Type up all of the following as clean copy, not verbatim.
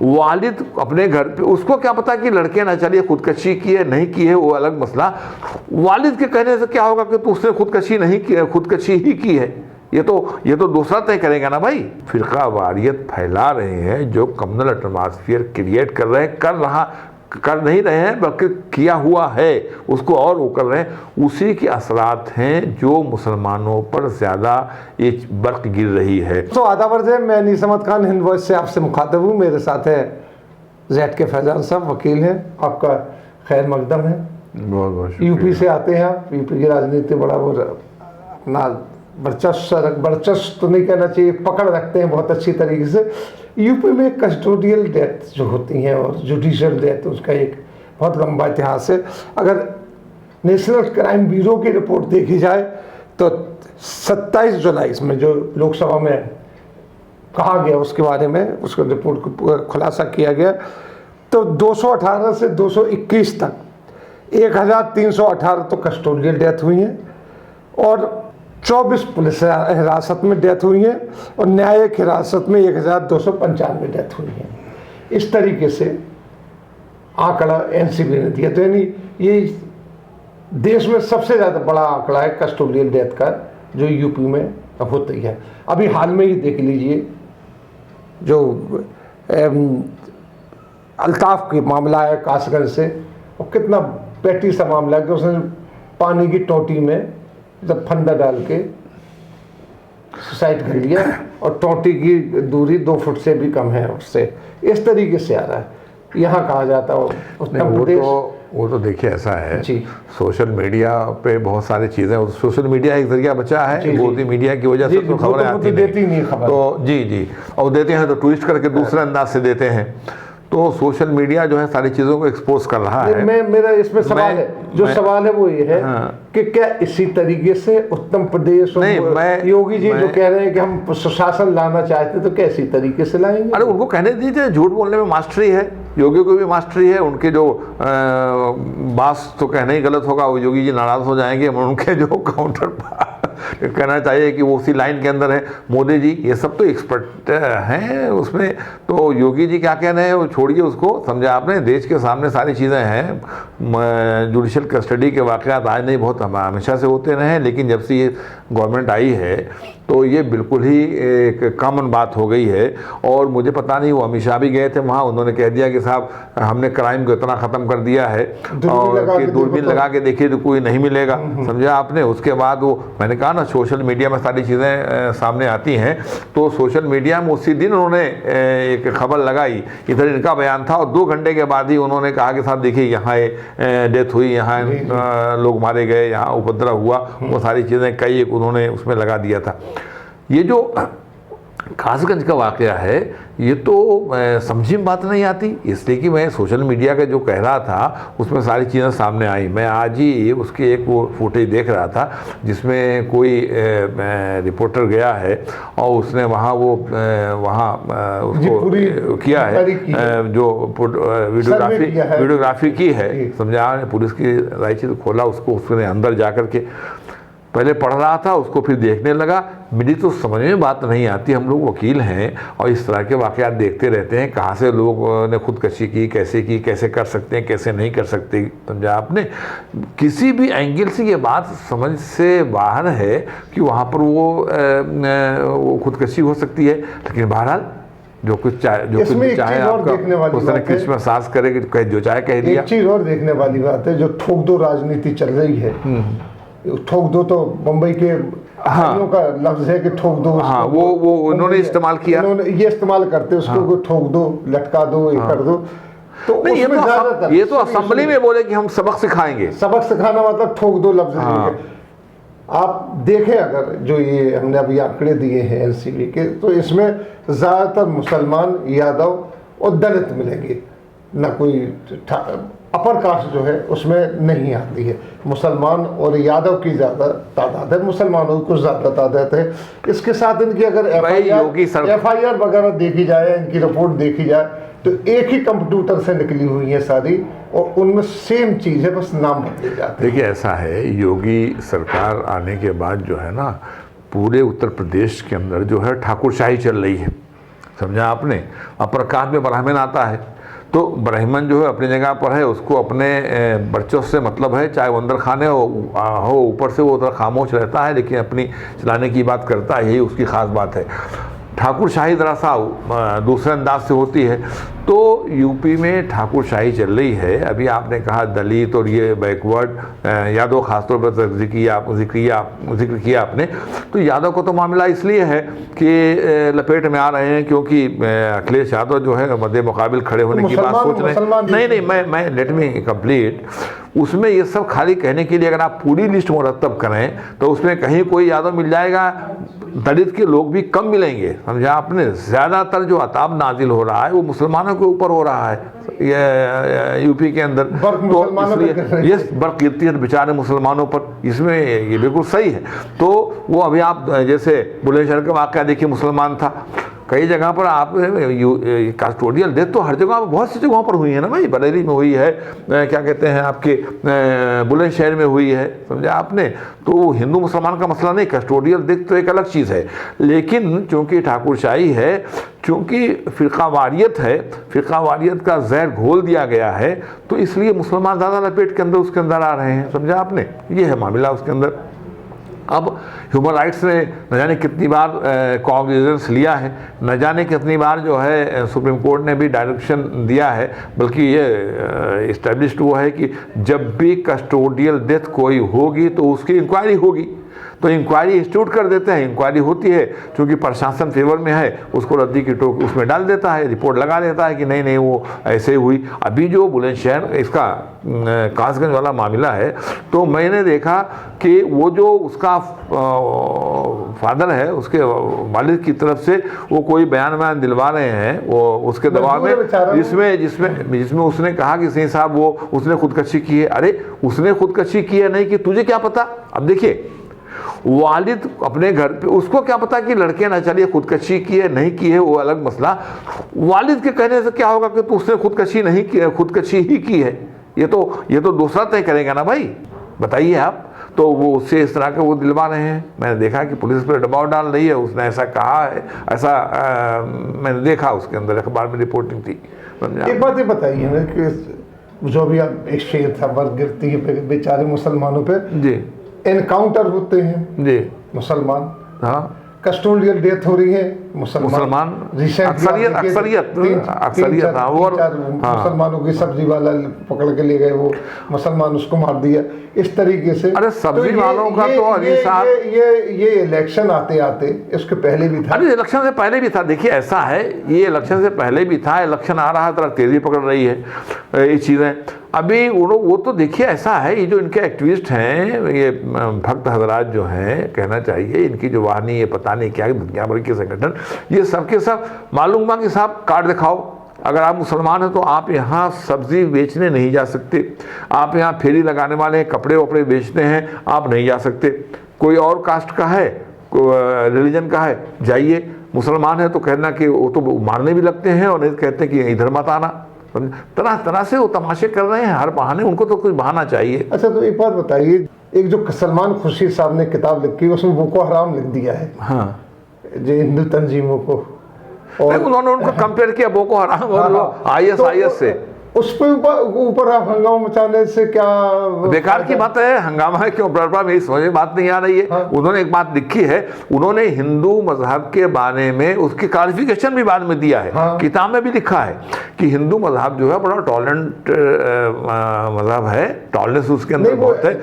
वालिद अपने घर पे, उसको क्या पता कि लड़के ना चलिए खुदकशी की है नहीं की है, वो अलग मसला। वालिद के कहने से क्या होगा कि तो उसने खुदकशी नहीं की है, खुदकशी ही की है, ये तो दूसरा तय करेगा ना भाई। फिरका वारियत फैला रहे हैं, जो कम्युनल एटमॉस्फेयर क्रिएट कर रहे हैं, कर नहीं रहे हैं बल्कि किया हुआ है, उसको और वो कर रहे हैं, उसी के असरात हैं जो मुसलमानों पर ज़्यादा ये बर्क गिर रही है। तो आदाब अर्ज़ है, मैं निसमत खान हिंद वॉइस से आपसे मुखातब हूँ। मेरे साथ है जेड के फैजान साहब, वकील हैं, आपका खैर मकदम है। बहुत बहुत यूपी से आते हैं आप, यूपी की राजनीति बड़ा वो अपना वर्चस्व तो नहीं कहना चाहिए, पकड़ रखते हैं बहुत अच्छी तरीके से। यूपी में कस्टोडियल डेथ जो होती हैं और जुडिशियल डेथ, उसका एक बहुत लंबा इतिहास है। अगर नेशनल क्राइम ब्यूरो की रिपोर्ट देखी जाए तो 27 जुलाई में जो लोकसभा में कहा गया उसके बारे में, उसको रिपोर्ट को खुलासा किया गया, तो 218 से 221 तक 1318 तो कस्टोडियल डेथ हुई हैं और 24 पुलिस हिरासत में डेथ हुई है और न्यायिक हिरासत में 1295 डेथ हुई है। इस तरीके से आंकड़ा एनसीबी ने दिया। तो यानी ये देश में सबसे ज़्यादा बड़ा आंकड़ा है कस्टोडियल डेथ का जो यूपी में होती है। अभी हाल में ही देख लीजिए जो अल्ताफ की मामला है कासगंज से, और कितना पेटी सा मामला है कि उसने पानी की टोटी में जब फंदा डाल के सुसाइड कर लिया और टोटी की दूरी 2 फुट से भी कम है उससे। इस तरीके से आ रहा है। यहाँ कहा जाता है उत्तर प्रदेश, वो तो देखिए ऐसा है जी, सोशल मीडिया पे बहुत सारी चीज़ें, सोशल मीडिया एक जरिया बचा है, मोदी मीडिया की वजह से तो खबरें आती देती नहीं खबर, तो जी और देते हैं तो ट्विस्ट करके दूसरे अंदाज से देते हैं। तो सोशल मीडिया जो है सारी चीज़ों को एक्सपोज कर रहा है। मेरा इसमें सवाल है, जो सवाल है वो ये है कि क्या इसी तरीके से उत्तर प्रदेश और योगी जी जो कह रहे हैं कि हम सुशासन लाना चाहते हैं, तो कैसी तरीके से लाएंगे? अरे उनको कहने दीजिए, झूठ बोलने में मास्टरी है, योगी को भी मास्टरी है। उनके जो बात तो कहना ही गलत होगा, वो योगी जी नाराज हो जाएंगे। उनके जो काउंटर कहना चाहिए कि वो उसी लाइन के अंदर है। मोदी जी ये सब तो एक्सपर्ट हैं उसमें, तो योगी जी क्या कह रहे हैं वो छोड़िए, उसको समझा आपने। देश के सामने सारी चीज़ें हैं। जुडिशल कस्टडी के वाक़यात आज नहीं, बहुत हमेशा से होते रहे, लेकिन जब से ये गवर्नमेंट आई है तो ये बिल्कुल ही एक कॉमन बात हो गई है। और मुझे पता नहीं, वो अमित शाह भी गए थे वहाँ, उन्होंने कह दिया कि साहब हमने क्राइम को इतना ख़त्म कर दिया है और कि दूरबीन लगा के देखिए तो कोई नहीं मिलेगा, समझा आपने। उसके बाद वो मैंने कहा ना, सोशल मीडिया में सारी चीज़ें सामने आती हैं, तो सोशल मीडिया में उसी दिन उन्होंने एक खबर लगाई, इधर इनका बयान था, और 2 घंटे के बाद ही उन्होंने कहा कि साहब देखिए यहाँ डेथ हुई, यहाँ लोग मारे गए, यहाँ उपद्रव हुआ, वो सारी चीज़ें कई एक उन्होंने उसमें लगा दिया था। ये जो कासगंज का वाक़या है, ये तो समझी में बात नहीं आती, इसलिए कि मैं सोशल मीडिया का जो कह रहा था उसमें सारी चीज़ें सामने आई। मैं आज ही उसकी एक वो फुटेज देख रहा था जिसमें कोई रिपोर्टर गया है और उसने वहाँ उसको किया है, जो वीडियोग्राफी की है, समझा। पुलिस की राइची तो खोला उसको, उसने अंदर जा कर के पहले पढ़ रहा था, उसको फिर देखने लगा। मेरी तो समझ में बात नहीं आती, हम लोग वकील हैं और इस तरह के वाक़यात देखते रहते हैं, कहाँ से लोगों ने खुदकशी की, कैसे कर सकते हैं, कैसे नहीं कर सकते, समझा आपने। किसी भी एंगल से ये बात समझ से बाहर है कि वहाँ पर वो खुदकशी हो सकती है। लेकिन बहरहाल जो कुछ चाहे आपका उसने कृष्ण सास करे कि जो चाहे कह दिया। एक चीज़ और देखने वाली बात है, जो ठोक दो राजनीति चल रही है, ठोक दो तो मुंबई के का लफ्ज है कि ठोक दो। हाँ, वो उन्होंने इस्तेमाल किया, ये इस्तेमाल करते उसको ठोक दो, लटका दो, ये कर दो। तो नहीं, ये तो असेंबली में बोले कि हम सबक सिखाएंगे। सबक सिखाना मतलब ठोक दो लफ्ज है। आप देखें अगर जो ये हमने अभी आंकड़े दिए हैं एनसीबी के, तो इसमें ज़्यादातर मुसलमान, यादव और दलित मिलेंगे, ना कोई अपर कास्ट जो है उसमें नहीं आती है। मुसलमान और यादव की ज़्यादा तादाद है, मुसलमानों की कुछ ज़्यादा तादाद है। इसके साथ इनकी अगर FIR वगैरह देखी जाए, इनकी रिपोर्ट देखी जाए, तो एक ही कंप्यूटर से निकली हुई है सारी, और उनमें सेम चीज़ है, बस नाम बदले जाते हैं। देखिए ऐसा है, योगी सरकार आने के बाद जो है ना, पूरे उत्तर प्रदेश के अंदर जो है ठाकुरशाही चल रही है। समझा आपने। अब प्रकाश में ब्राह्मण आता है तो ब्राह्मण जो है अपनी जगह पर है, उसको अपने वर्चस्व से मतलब है, चाहे वो अंदर खाने हो ऊपर से वो उधर खामोश रहता है, लेकिन अपनी चलाने की बात करता है, यही उसकी ख़ास बात है। ठाकुरशाही दरा सा दूसरे अंदाज से होती है। तो यूपी में ठाकुरशाही चल रही है। अभी आपने कहा दलित और ये बैकवर्ड, यादव खासतौर पर जिक्र किया आपने, तो यादव को तो मामला इसलिए है कि लपेट में आ रहे हैं क्योंकि अखिलेश यादव जो है मध्य मुकाबिल खड़े होने की बात सोच रहे हैं। नहीं, मैं लेट मी कंप्लीट। उसमें ये सब खाली कहने के लिए अगर आप पूरी लिस्ट मुरतब करें तो उसमें कहीं कोई यादव मिल जाएगा, दलित के लोग भी कम मिलेंगे, समझा आपने। ज़्यादातर जो अताब नाजिल हो रहा है वो मुसलमानों के ऊपर हो रहा है ये यूपी के अंदर, तो इसलिए ये बरकीर्ती बेचारे मुसलमानों पर, इसमें ये बिल्कुल सही है। तो वो अभी आप जैसे बुलंदशहर का वाक़या देखिए, मुसलमान था, कई जगह पर आप कस्टोडियल डेथ तो हर जगह, बहुत सी जगहों पर हुई है ना भाई। बरेली में हुई है, क्या कहते हैं आपके बुलंदशहर में हुई है, समझा आपने। तो हिंदू मुसलमान का मसला नहीं, कस्टोडियल डेथ तो एक अलग चीज़ है। लेकिन चूँकि ठाकुरशाही है, चूँकि फ़िरक़ावारियत है, फ़िरक़ावारियत का जहर घोल दिया गया है, तो इसलिए मुसलमान ज़्यादा लपेट के अंदर उसके अंदर आ रहे हैं, समझा आपने। ये है मामला उसके अंदर। अब ह्यूमन राइट्स ने न जाने कितनी बार कॉग्निजेंस लिया है, न जाने कितनी बार जो है सुप्रीम कोर्ट ने भी डायरेक्शन दिया है, बल्कि ये इस्टेब्लिश्ड हुआ है कि जब भी कस्टोडियल डेथ कोई होगी तो उसकी इंक्वायरी होगी। तो इंक्वायरी इंस्टीट्यूट कर देते हैं, इंक्वायरी होती है, क्योंकि प्रशासन फेवर में है, उसको रद्दी की टोक उसमें डाल देता है, रिपोर्ट लगा देता है कि नहीं नहीं वो ऐसे ही हुई। अभी जो बुलंदशहर इसका कासगंज वाला मामला है, तो मैंने देखा कि वो जो उसका फादर है, उसके वालिद की तरफ से वो कोई बयान दिलवा रहे हैं, वो उसके दबाव में, जिसमें उसने कहा कि सही साहब वो उसने खुदकशी की है। अरे उसने खुदकशी की है नहीं कि तुझे क्या पता। अब देखिए, वालिद अपने घर पे, उसको क्या पता कि लड़के ना चलिए खुदकशी की है नहीं की है, वो अलग मसला। वालिद के कहने से क्या होगा कि तू उसने खुदकशी नहीं की है, खुदकशी ही की है, ये तो दूसरा तय करेगा ना भाई, बताइए आप। तो वो उससे इस तरह के वो दिलवा रहे हैं। मैंने देखा कि पुलिस पर दबाव डाल रही है, उसने ऐसा कहा है, ऐसा मैंने देखा उसके अंदर अखबार में रिपोर्टिंग थी। एक बात ये बताइए ना कि जो भी एक शेर था, बर्फ गिरती है बेचारे मुसलमानों पे जी, एनकाउंटर होते हैं जी, मुसलमान, हाँ, कस्टोडियल डेथ हो रही है, मुसलमान अक्सरियत मुसलमानों की सब्जी वाला पकड़ के ले गए, वो मुसलमान उसको मार दिया इस तरीके से। अरे सब्जी वालों का तो अली साहब, ये इलेक्शन आते आते, इसके पहले भी था। अरे इलेक्शन से पहले भी था। देखिए ऐसा है, ये इलेक्शन से पहले भी था, इलेक्शन आ रहा है तरह तेजी पकड़ रही है ये चीज़ें। अभी वो तो देखिए ऐसा है, ये जो इनके एक्टिविस्ट हैं, ये भक्त हजरात जो हैं, कहना चाहिए इनकी जो वाहनी, ये पता नहीं क्या दुनिया भर के संगठन, ये सब के सब मालूम बा कि साहब कार्ड दिखाओ, अगर आप मुसलमान हैं तो आप यहाँ सब्जी बेचने नहीं जा सकते, आप यहाँ फेरी लगाने वाले कपड़े वपड़े बेचते हैं, आप नहीं जा सकते। कोई और कास्ट का है, रिलीजन का है, जाइए। मुसलमान है तो कहना कि वो तो मारने भी लगते हैं, और नहीं कहते कि इधर मत आना। तरह तरह से वो तमाशे कर रहे हैं हर बहाने, उनको तो कुछ बहाना चाहिए। अच्छा, तो एक बात बताइए, एक जो सलमान खुर्शीद साहब ने किताब लिखी, उसमें बोको हराम लिख दिया है, हाँ, जो हिंदू तंजीमों को, और उन्होंने उनको कंपेयर किया बोको हराम और IS से। उस पर ऊपर आप हंगामा मचाने से क्या बेकार की बात है। हंगामा है क्यों, मेरी समझ में बात नहीं आ रही है। हाँ। उन्होंने एक बात लिखी है, उन्होंने हिंदू मजहब के बारे में उसकी क्लारिफिकेशन भी बाद में दिया है। हाँ। किताब में भी लिखा है कि हिंदू मजहब जो है बड़ा टॉलरेंट मजहब है, टॉलरेंस उसके अंदर बहुत है।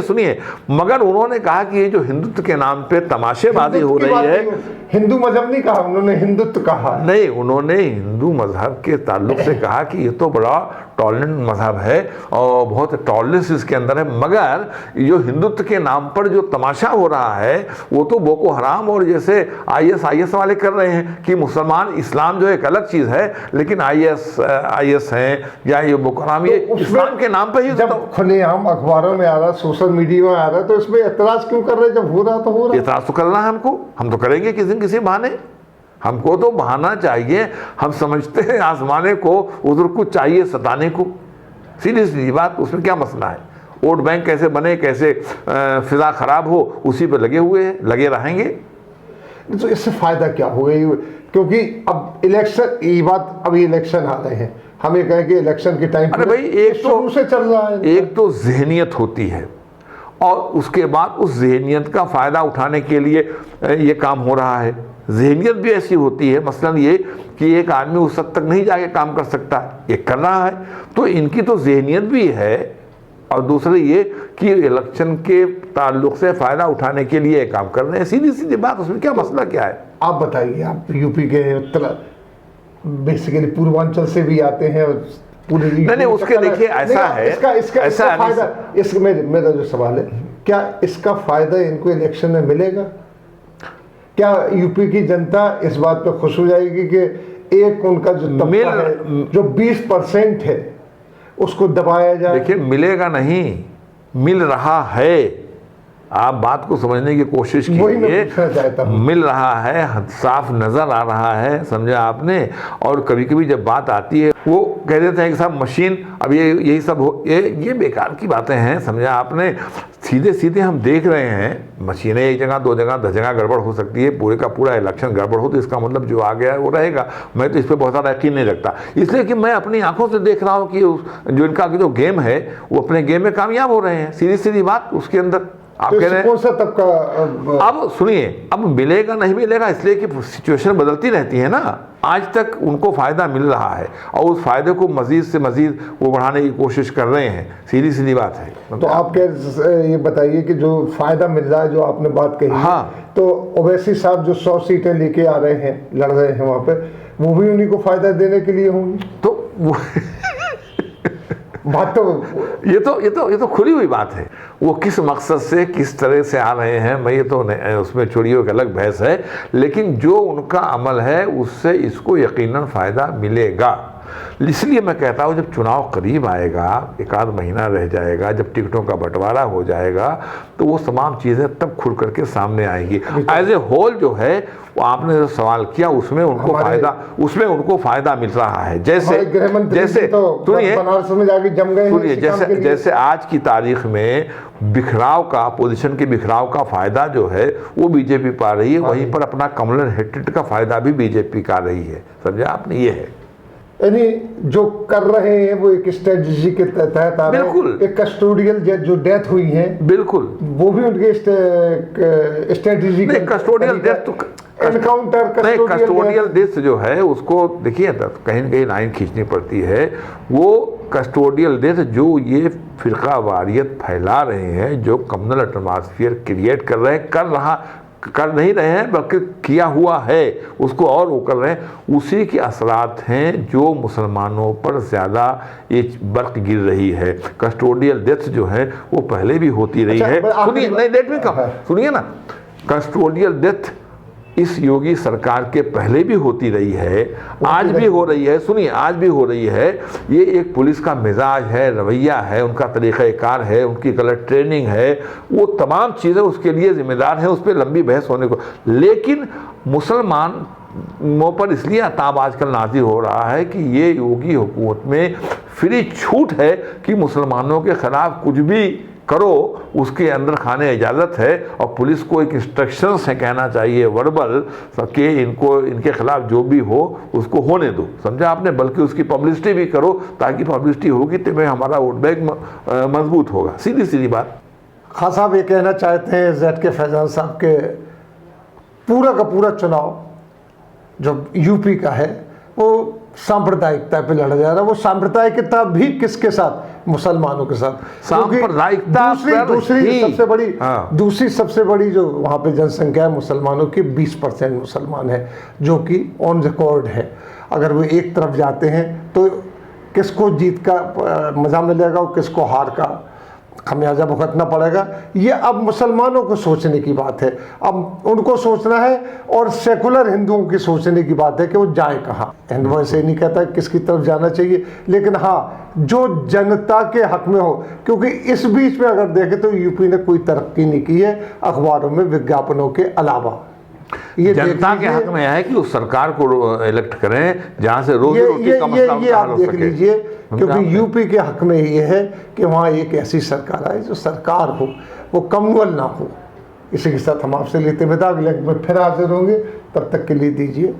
सुनिए, मगर उन्होंने कहा कि ये जो हिंदुत्व के नाम पे तमाशेबाजी हो रही है, हिंदू मजहब नहीं कहा उन्होंने, हिंदुत्व कहा। नहीं, उन्होंने हिंदू मजहब के ताल्लुक से कहा कि ये तो बड़ा टॉलरेंट मजहब है और बहुत टॉलरेंस इसके अंदर है, मगर जो हिंदुत्व के नाम पर जो तमाशा हो रहा है वो तो बोको हराम और जैसे IS वाले कर रहे हैं कि मुसलमान, इस्लाम जो एक अलग चीज़ है, लेकिन IS हैं या ये बोको हराम, ये तो इस्लाम के नाम पर ही जब खुलेआम अखबारों में आ रहा, सोशल मीडिया में आ रहा है, तो इसमें एतराज़ क्यों कर रहे हैं? जब हो रहा तो हो रहा, एतराज़ तो करना है हमको, हम तो करेंगे किसी बहाने, हमको तो बहाना चाहिए। हम समझते हैं आजमाने को, उधर कुछ चाहिए सताने को, सीरियसली बात, उसमें क्या मसला है? वोट बैंक कैसे बने, कैसे फिजा खराब हो, उसी पर लगे हुए हैं, लगे रहेंगे। तो इससे फायदा क्या होगा? क्योंकि अब इलेक्शन, ये बात, अभी इलेक्शन आ रहे हैं, हम ये कहें कि इलेक्शन के टाइम अरे भाई, एक शुरू से चल रहा है। एक तो जहनियत होती है और उसके बाद उस जहनियत का फ़ायदा उठाने के लिए ये काम हो रहा है। जहनियत भी ऐसी होती है, मसलन ये कि एक आदमी उस हद तक नहीं जाके काम कर सकता, ये कर रहा है, तो इनकी तो जहनियत भी है। और दूसरी ये कि इलेक्शन के ताल्लुक से फ़ायदा उठाने के लिए काम कर रहे हैं, सीधी सीधी बात, उसमें क्या मसला क्या है? आप बताइए, आप यूपी के उत्तर, बेसिकली पूर्वांचल से भी आते हैं और पूरे नहीं, उसके देखिए ऐसा है, इसका फायदा, मेरा जो सवाल है, क्या इसका फायदा इनको इलेक्शन में मिलेगा? क्या यूपी की जनता इस बात पे खुश हो जाएगी कि एक उनका जो तबका है, जो 20% है, उसको दबाया जाए? देखिए, मिलेगा नहीं, मिल रहा है। आप बात को समझने की कोशिश कीजिए। मिल रहा है, साफ नजर आ रहा है, समझा आपने। और कभी कभी जब बात आती है, वो कह देते हैं कि साहब मशीन, अब ये यही सब हो, ये बेकार की बातें हैं, समझा आपने। सीधे सीधे हम देख रहे हैं, मशीनें एक जगह, 2 जगह, 10 जगह गड़बड़ हो सकती है, पूरे का पूरा इलेक्शन गड़बड़ हो तो इसका मतलब जो आ गया है वो रहेगा। मैं तो इस पर बहुत सारा यकीन नहीं रखता, इसलिए कि मैं अपनी आंखों से देख रहा हूँ कि जो इनका जो गेम है वो अपने गेम में कामयाब हो रहे हैं। सीधी सीधी बात उसके अंदर आप कह रहे हैं। कौन सा तबका? अब सुनिए, अब मिलेगा नहीं मिलेगा इसलिए कि सिचुएशन बदलती रहती है ना। आज तक उनको फ़ायदा मिल रहा है और उस फायदे को मज़ीद से मज़ीद वो बढ़ाने की कोशिश कर रहे हैं, सीधी सीधी बात है। तो आप ये बताइए कि जो फ़ायदा मिल रहा है, जो आपने बात कही, हाँ, तो ओवैसी साहब जो 100 सीटें लेके आ रहे हैं, लड़ रहे हैं वहाँ पे, वो भी उन्हीं को फ़ायदा देने के लिए होंगी? तो वो बात तो ये तो खुली हुई बात है। वो किस मकसद से, किस तरह से आ रहे हैं, मैं ये तो नहीं, उसमें छोड़िए, एक अलग बहस है। लेकिन जो उनका अमल है उससे इसको यकीनन फ़ायदा मिलेगा। इसलिए मैं कहता हूँ, जब चुनाव करीब आएगा, 1 महीना रह जाएगा, जब टिकटों का बंटवारा हो जाएगा, तो वो तमाम चीज़ें तब खुल करके सामने आएंगी। एज ए होल जो है, वो आपने जो सवाल किया, उसमें उनको फ़ायदा मिल रहा है। जैसे सुनिए, बनारस में जाके जम गए, सुनिए, जैसे आज की तारीख में बिखराव का, अपोजिशन के बिखराव का फ़ायदा जो है वो बीजेपी पा रही है, वहीं पर अपना कमलर हेटेड का फ़ायदा भी बीजेपी का रही है, समझे आपने। ये है, यानी जो कर रहे हैं वो एक स्ट्रेटजी के तहत आ रहे हैं। बिल्कुल, एक कस्टोडियल जो डेथ हुई है, बिल्कुल, वो भी उनके स्ट्रेटजी। कस्टोडियल डेथ तो कस्टोडियल डेथ जो है उसको देखिए, कहीं न कहीं लाइन खींचनी पड़ती है। वो कस्टोडियल डेथ जो ये फिरका वारियत फैला रहे हैं, जो कम्युनल एटमॉस्फेयर क्रिएट कर नहीं रहे हैं, बल्कि किया हुआ है, उसको और वो कर रहे हैं, उसी के असरात हैं जो मुसलमानों पर ज़्यादा ये बर्क गिर रही है। कस्टोडियल डेथ जो है वो पहले भी होती रही है। सुनिए, नहीं, लेट मी कम, सुनिए ना, कस्टोडियल डेथ इस योगी सरकार के पहले भी होती रही है, आज भी हो रही है। सुनिए, आज भी हो रही है। ये एक पुलिस का मिजाज है, रवैया है, उनका तरीक़ाकार है, उनकी गलत ट्रेनिंग है, वो तमाम चीज़ें उसके लिए जिम्मेदार हैं। उस पर लंबी बहस होने को, लेकिन मुसलमानों पर इसलिए अताब आजकल नाज़िल हो रहा है कि ये योगी हुकूमत में फ्री छूट है कि मुसलमानों के ख़िलाफ़ कुछ भी करो, उसके अंदर खाने इजाज़त है। और पुलिस को एक इंस्ट्रक्शंस है, कहना चाहिए वर्बल, कि इनके खिलाफ जो भी हो उसको होने दो, समझा आपने। बल्कि उसकी पब्लिसिटी भी करो, ताकि पब्लिसिटी होगी तो में हमारा वोट बैंक मजबूत होगा। सीधी सीधी बात। खान साहब ये कहना चाहते हैं जेड के फैजान साहब के पूरा का पूरा चुनाव जो यूपी का है वो सांप्रदायिकता पे लड़ा जा रहा है। वो सांप्रदायिकता भी किसके साथ? मुसलमानों के साथ। सांप्रदायिकता दूसरी सबसे बड़ी जो वहाँ पे जनसंख्या है मुसलमानों की, 20% मुसलमान है, जो कि ऑन रिकॉर्ड है। अगर वो एक तरफ जाते हैं तो किसको जीत का मज़ा मिलेगा और किसको हार का खमियाजा भुगतना पड़ेगा, ये अब मुसलमानों को सोचने की बात है। अब उनको सोचना है, और सेकुलर हिंदुओं की सोचने की बात है कि वो जाए कहाँ। हिंदू ऐसे नहीं कहता किसकी तरफ जाना चाहिए, लेकिन हाँ, जो जनता के हक में हो। क्योंकि इस बीच में अगर देखें तो यूपी ने कोई तरक्की नहीं की है अखबारों में विज्ञापनों के अलावा। ये जनता के हक में है कि उस सरकार को इलेक्ट करें जहां से रोजी रोटी का मसला हल हो सके। आप देख लीजिए, क्योंकि यूपी के हक में ये है कि वहाँ एक ऐसी सरकार आए जो सरकार हो, वो कम्युनल ना हो, इसी के साथ हम आपसे लेते विदा, अगले में फिर हाजिर होंगे, तब तक के लिए दीजिए